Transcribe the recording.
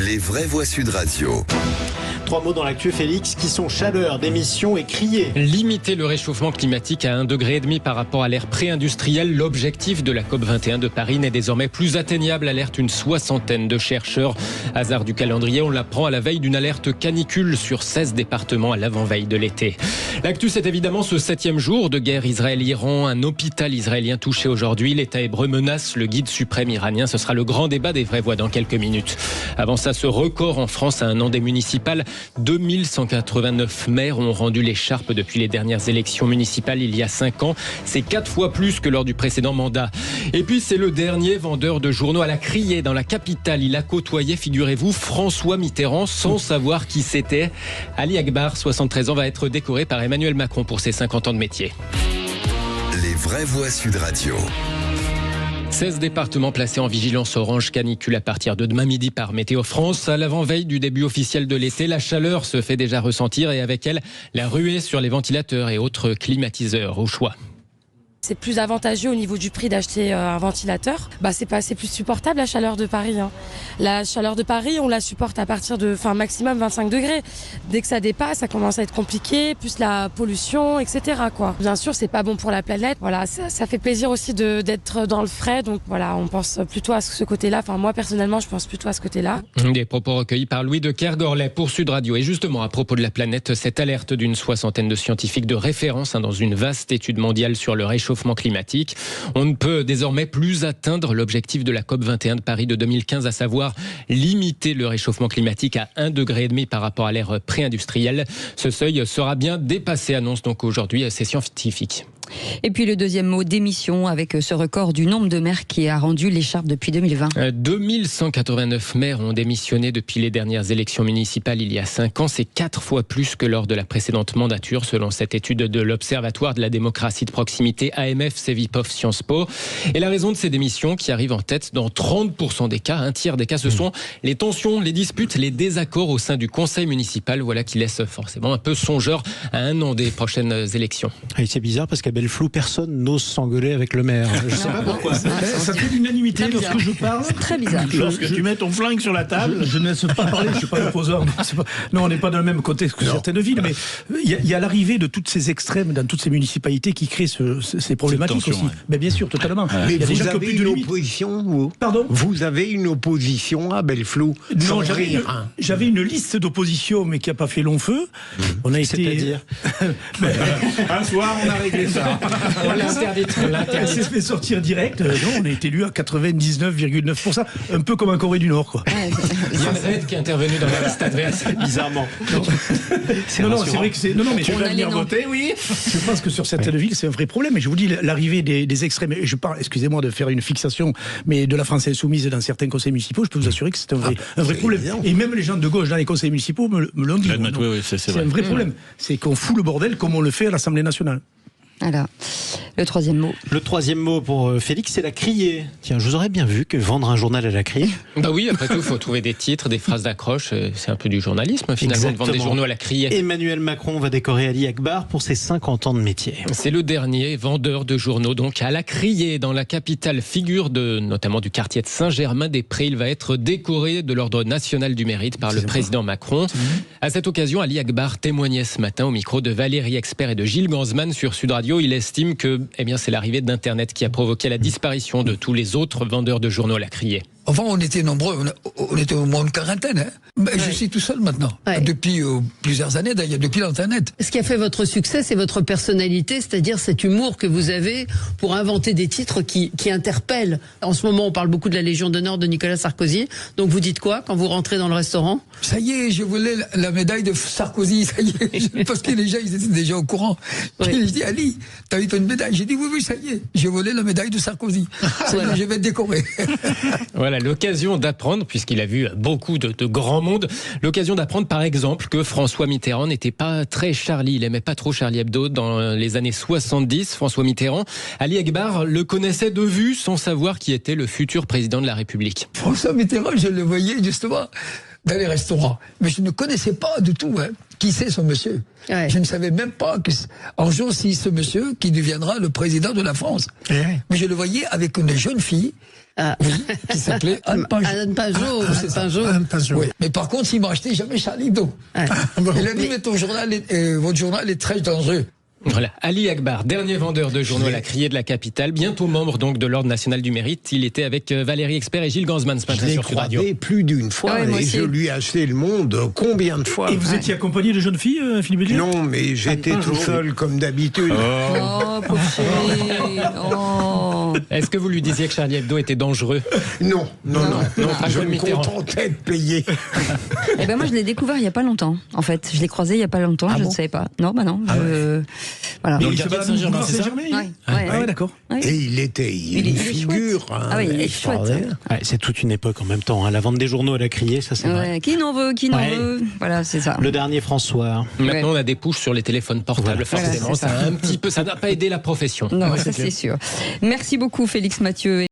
Les vraies voix Sud Radio. 3 mots dans l'actu, Félix, qui sont chaleur, démission et crier. Limiter le réchauffement climatique à 1,5 degré par rapport à l'ère pré-industrielle. L'objectif de la COP21 de Paris n'est désormais plus atteignable, alerte une soixantaine de chercheurs. Hasard du calendrier, on l'apprend à la veille d'une alerte canicule sur 16 départements à l'avant-veille de l'été. L'actu, c'est évidemment ce 7e jour de guerre Israël-Iran. Un hôpital israélien touché aujourd'hui. L'État hébreu menace le guide suprême iranien. Ce sera le grand débat des vraies voix dans quelques minutes. Avant ça, ce record en France à un an des municipales. 2189 maires ont rendu l'écharpe depuis les dernières élections municipales il y a 5 ans. C'est 4 fois plus que lors du précédent mandat. Et puis c'est le dernier vendeur de journaux à la criée dans la capitale. Il a côtoyé, figurez-vous, François Mitterrand sans savoir qui c'était. Ali Akbar, 73 ans, va être décoré par Emmanuel Macron pour ses 50 ans de métier. Les vraies voix Sud Radio. 16 départements placés en vigilance orange canicule à partir de demain midi par Météo France. À l'avant-veille du début officiel de l'été, la chaleur se fait déjà ressentir et avec elle, la ruée sur les ventilateurs et autres climatiseurs au choix. C'est plus avantageux au niveau du prix d'acheter un ventilateur. C'est plus supportable la chaleur de Paris. La chaleur de Paris, on la supporte à partir de maximum 25 degrés. Dès que ça dépasse, ça commence à être compliqué, plus la pollution, etc. Bien sûr, c'est pas bon pour la planète. Voilà, ça fait plaisir aussi d'être dans le frais. Donc voilà, on pense plutôt à ce côté-là. Moi personnellement, je pense plutôt à ce côté-là. Des propos recueillis par Louis de Kergorlet pour Sud Radio. Et justement, à propos de la planète, cette alerte d'une soixantaine de scientifiques de référence dans une vaste étude mondiale sur le réchauffement climatique. On ne peut désormais plus atteindre l'objectif de la COP21 de Paris de 2015, à savoir limiter le réchauffement climatique à 1,5 degré par rapport à l'ère pré-industrielle. Ce seuil sera bien dépassé, annonce donc aujourd'hui ces scientifiques. Et puis le deuxième mot, démission, avec ce record du nombre de maires qui a rendu l'écharpe depuis 2020. 2189 maires ont démissionné depuis les dernières élections municipales il y a 5 ans. C'est 4 fois plus que lors de la précédente mandature, selon cette étude de l'Observatoire de la démocratie de proximité AMF Cevipof Sciences Po. Et la raison de ces démissions, qui arrivent en tête dans 30% des cas, un tiers des cas, ce sont les tensions, les disputes, les désaccords au sein du conseil municipal. Voilà qui laisse forcément un peu songeur à un an des prochaines élections. Et c'est bizarre parce qu'à Belleflou, personne n'ose s'engueuler avec le maire. Je ne sais pas pourquoi. Ça fait l'unanimité lorsque je parle. C'est très bizarre. Lorsque tu mets ton flingue sur la table. Je ne laisse pas parler, je ne suis pas opposant. Non, on n'est pas dans le même côté que certaines villes, mais il y a l'arrivée de toutes ces extrêmes dans toutes ces municipalités qui créent ces problématiques tension, aussi. Ouais. Mais bien sûr, totalement. Ouais. Mais vous avez une opposition, vous ? Pardon ? Vous avez une opposition à Belleflou ? Non, j'avais une liste d'opposition, mais qui n'a pas fait long feu. On a été... C'est-à-dire un soir, on a réglé ça. On l'interdit. Elle s'est fait sortir direct. Non, on a été élu à 99,9%. Un peu comme en Corée du Nord, quoi. Il y a un raid qui est intervenu dans la liste adverse, bizarrement. Non, c'est vrai que c'est... Non, mais je vais venir voter, oui. Je pense que sur certaines villes, c'est un vrai problème. Et je vous dis, l'arrivée des extrêmes... Et je parle, excusez-moi de faire une fixation, mais de la France insoumise dans certains conseils municipaux, je peux vous assurer que c'est un vrai problème. Évident. Et même les gens de gauche dans les conseils municipaux me l'ont dit. Oui, c'est un vrai problème. C'est qu'on fout le bordel comme on le fait à l'Assemblée nationale. Alors, le troisième mot. Le troisième mot pour Félix, c'est la criée. Tiens, je vous aurais bien vu que vendre un journal à la criée. Bah oui, après tout, il faut trouver des titres, des phrases d'accroche. C'est un peu du journalisme, finalement, de vendre des journaux à la criée. Emmanuel Macron va décorer Ali Akbar pour ses 50 ans de métier. C'est le dernier vendeur de journaux, donc à la criée, dans la capitale, figure notamment du quartier de Saint-Germain-des-Prés. Il va être décoré de l'Ordre national du mérite par le président Macron. À cette occasion, Ali Akbar témoignait ce matin au micro de Valérie Expert et de Gilles Ganzmann sur Sud Radio. Il estime que c'est l'arrivée d'Internet qui a provoqué la disparition de tous les autres vendeurs de journaux à la criée. Avant, on était nombreux, on était au moins une quarantaine. Je suis tout seul maintenant. Depuis plusieurs années, d'ailleurs, depuis l'Internet. Ce qui a fait votre succès, c'est votre personnalité, c'est-à-dire cet humour que vous avez pour inventer des titres qui interpellent. En ce moment, on parle beaucoup de la Légion d'honneur de Nicolas Sarkozy. Donc vous dites quoi quand vous rentrez dans le restaurant ? Ça y est, je voulais la médaille de Sarkozy, ça y est. Parce que les gens, ils étaient déjà au courant. Je dis, Ali, t'as eu une médaille ? J'ai dit, oui, ça y est, je voulais la médaille de Sarkozy. Voilà. Je vais te décorer. Voilà, l'occasion d'apprendre, puisqu'il a vu beaucoup de grand monde, l'occasion d'apprendre par exemple que François Mitterrand n'était pas très Charlie, il aimait pas trop Charlie Hebdo dans les années 70. François Mitterrand, Ali Akbar le connaissait de vue sans savoir qui était le futur président de la République. François Mitterrand, je le voyais justement dans les restaurants. Mais je ne connaissais pas du tout qui c'est ce monsieur. Ouais. Je ne savais même pas un jour si ce monsieur qui deviendra le président de la France. Mais je le voyais avec une jeune fille qui s'appelait Anne Pajot. Anne Pajot, c'est Pajot. Oui. Mais par contre, il m'a acheté jamais Charlie Hebdo. Ouais. Il a dit, mais votre journal est très dangereux. Voilà, Ali Akbar, dernier vendeur de journaux à la criée de la capitale, bientôt membre donc de l'Ordre national du mérite. Il était avec Valérie Expert et Gilles Gansman ce matin sur Sud Radio. Je l'ai croisé plus d'une fois et je lui ai acheté Le Monde combien de fois. Et vous étiez accompagné de jeunes filles, Philippe Bélier ? Non, mais j'étais tout seul comme d'habitude. Oh, pauvre chéri. Oh. Est-ce que vous lui disiez que Charlie Hebdo était dangereux ? Non. Je me Mitterrand. contentais de payer. Eh ben moi, je l'ai découvert il y a pas longtemps. En fait, je l'ai croisé il y a pas longtemps. Je ne savais pas. Non, bah non. Voilà. Dans le quartier de Saint-Germain, c'est ça ? Ouais. D'accord. Ouais. Et il était une figure. Ah oui, il est chouette. Ouais, c'est toute une époque en même temps. Hein. La vente des journaux à la criée, ça c'est vrai. Qui n'en veut, veut. Voilà, c'est ça. Le dernier François. Maintenant, on a des push sur les téléphones portables. Voilà. Forcément, Voilà, ça a un petit peu, ça n'a pas aidé la profession. Non, ça c'est sûr. Merci beaucoup, Félix Mathieu.